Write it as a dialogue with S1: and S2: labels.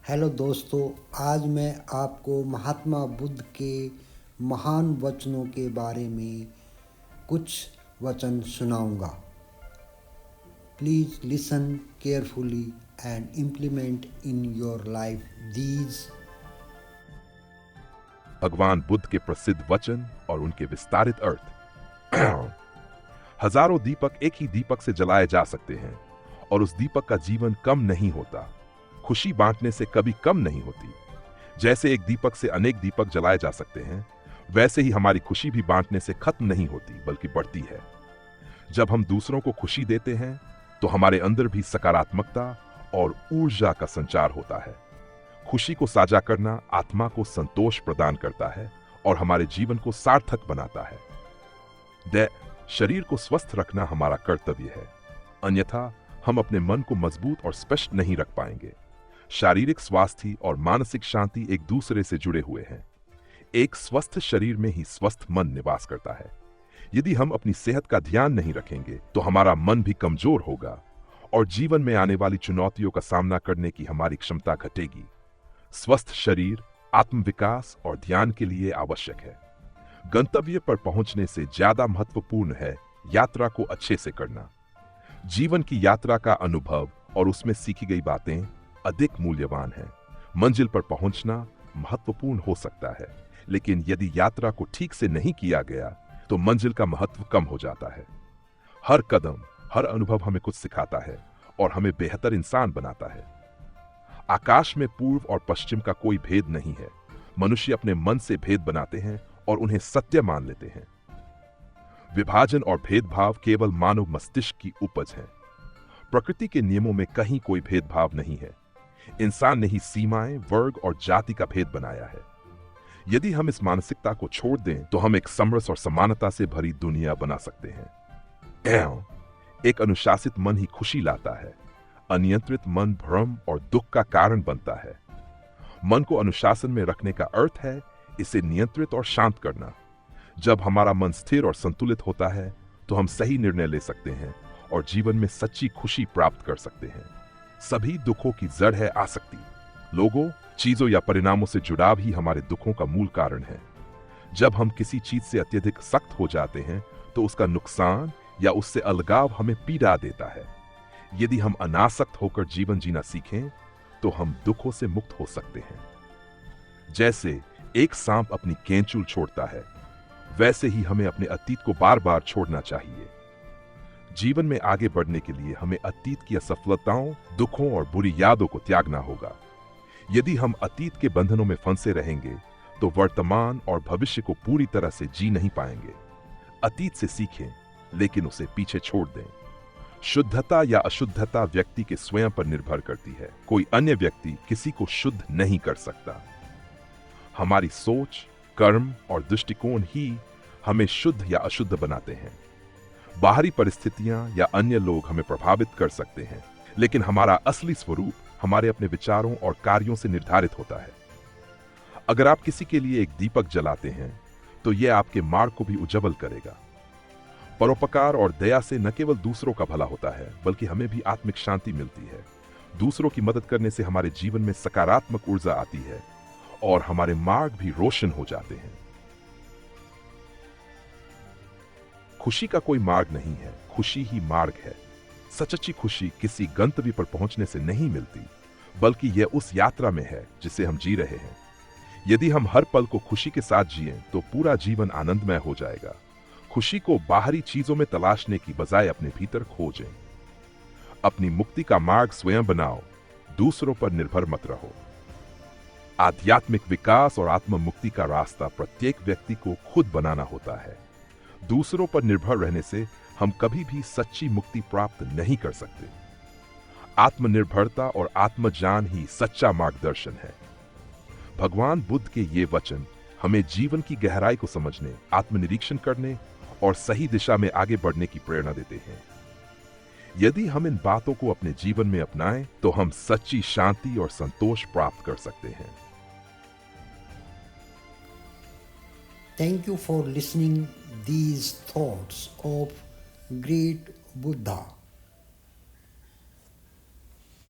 S1: Hello दोस्तों, आज मैं आपको महात्मा बुद्ध के महान वचनों के बारे में कुछ वचन सुनाऊंगा। Please listen carefully and implement in your life these.
S2: भगवान बुद्ध के प्रसिद्ध वचन और उनके विस्तारित अर्थ। हजारों दीपक एक ही दीपक से जलाए जा सकते हैं और उस दीपक का जीवन कम नहीं होता। खुशी बांटने से कभी कम नहीं होती। जैसे एक दीपक से अनेक दीपक जलाए जा सकते हैं, वैसे ही हमारी खुशी भी बांटने से खत्म नहीं होती बल्कि बढ़ती है। जब हम दूसरों को खुशी देते हैं तो हमारे अंदर भी सकारात्मकता और ऊर्जा का संचार होता है। खुशी को साझा करना आत्मा को संतोष प्रदान करता है और हमारे जीवन को सार्थक बनाता है। शरीर को स्वस्थ रखना हमारा कर्तव्य है, अन्यथा हम अपने मन को मजबूत और स्पष्ट नहीं रख पाएंगे। शारीरिक स्वास्थ्य और मानसिक शांति एक दूसरे से जुड़े हुए हैं। एक स्वस्थ शरीर में ही स्वस्थ मन निवास करता है। यदि हम अपनी सेहत का ध्यान नहीं रखेंगे तो हमारा मन भी कमजोर होगा और जीवन में आने वाली चुनौतियों का सामना करने की हमारी क्षमता घटेगी। स्वस्थ शरीर आत्मविकास और ध्यान के लिए आवश्यक है। गंतव्य पर पहुंचने से ज्यादा महत्वपूर्ण है यात्रा को अच्छे से करना। जीवन की यात्रा का अनुभव और उसमें सीखी गई बातें अधिक मूल्यवान हैं। मंजिल पर पहुंचना महत्वपूर्ण हो सकता है, लेकिन यदि यात्रा को ठीक से नहीं किया गया तो मंजिल का महत्व कम हो जाता है। हर कदम, हर अनुभव हमें कुछ सिखाता है और हमें बेहतर इंसान बनाता है। आकाश में पूर्व और पश्चिम का कोई भेद नहीं है। मनुष्य अपने मन से भेद बनाते हैं और उन्हें सत्य मान लेते हैं। विभाजन और भेदभाव केवल मानव मस्तिष्क की उपज है। प्रकृति के नियमों में कहीं कोई भेदभाव नहीं है। इंसान ने ही सीमाएं, वर्ग और जाति का भेद बनाया है। यदि हम इस मानसिकता को छोड़ दें तो हम एक समरस और समानता से भरी दुनिया बना सकते हैं। एक अनुशासित मन ही खुशी लाता है। अनियंत्रित मन भ्रम और दुख का कारण बनता है। मन को अनुशासन में रखने का अर्थ है इसे नियंत्रित और शांत करना। जब हमारा मन स्थिर और संतुलित होता है तो हम सही निर्णय ले सकते हैं और जीवन में सच्ची खुशी प्राप्त कर सकते हैं। सभी दुखों की जड़ है आसक्ति। लोगों, चीजों या परिणामों से जुड़ाव ही हमारे दुखों का मूल कारण है। जब हम किसी चीज से अत्यधिक सख्त हो जाते हैं तो उसका नुकसान या उससे अलगाव हमें पीड़ा देता है। यदि हम अनासक्त होकर जीवन जीना सीखें तो हम दुखों से मुक्त हो सकते हैं। जैसे एक सांप अपनी केंचुल छोड़ता है, वैसे ही हमें अपने अतीत को बार बार छोड़ना चाहिए। जीवन में आगे बढ़ने के लिए हमें अतीत की असफलताओं, दुखों और बुरी यादों को त्यागना होगा। यदि हम अतीत के बंधनों में फंसे रहेंगे तो वर्तमान और भविष्य को पूरी तरह से जी नहीं पाएंगे। अतीत से सीखें, लेकिन उसे पीछे छोड़ दें। शुद्धता या अशुद्धता व्यक्ति के स्वयं पर निर्भर करती है। कोई अन्य व्यक्ति किसी को शुद्ध नहीं कर सकता। हमारी सोच, कर्म और दृष्टिकोण ही हमें शुद्ध या अशुद्ध बनाते हैं। बाहरी परिस्थितियां या अन्य लोग हमें प्रभावित कर सकते हैं, लेकिन हमारा असली स्वरूप हमारे अपने विचारों और कार्यों से निर्धारित होता है। अगर आप किसी के लिए एक दीपक जलाते हैं तो यह आपके मार्ग को भी उज्जवल करेगा। परोपकार और दया से न केवल दूसरों का भला होता है, बल्कि हमें भी आत्मिक शांति मिलती है। दूसरों की मदद करने से हमारे जीवन में सकारात्मक ऊर्जा आती है और हमारे मार्ग भी रोशन हो जाते हैं। खुशी का कोई मार्ग नहीं है, खुशी ही मार्ग है। सच्ची खुशी किसी गंतव्य पर पहुंचने से नहीं मिलती, बल्कि यह उस यात्रा में है जिसे हम जी रहे हैं। यदि हम हर पल को खुशी के साथ जिएं तो पूरा जीवन आनंदमय हो जाएगा। खुशी को बाहरी चीजों में तलाशने की बजाय अपने भीतर खोजें। अपनी मुक्ति का मार्ग स्वयं बनाओ, दूसरों पर निर्भर मत रहो। आध्यात्मिक विकास और आत्म मुक्ति का रास्ता प्रत्येक व्यक्ति को खुद बनाना होता है। दूसरों पर निर्भर रहने से हम कभी भी सच्ची मुक्ति प्राप्त नहीं कर सकते। आत्मनिर्भरता और आत्मज्ञान ही सच्चा मार्गदर्शन है। भगवान बुद्ध के ये वचन हमें जीवन की गहराई को समझने, आत्मनिरीक्षण करने और सही दिशा में आगे बढ़ने की प्रेरणा देते हैं। यदि हम इन बातों को अपने जीवन में अपनाएं तो हम सच्ची शांति और संतोष प्राप्त कर सकते हैं।
S1: Thank you for listening these thoughts of great Buddha.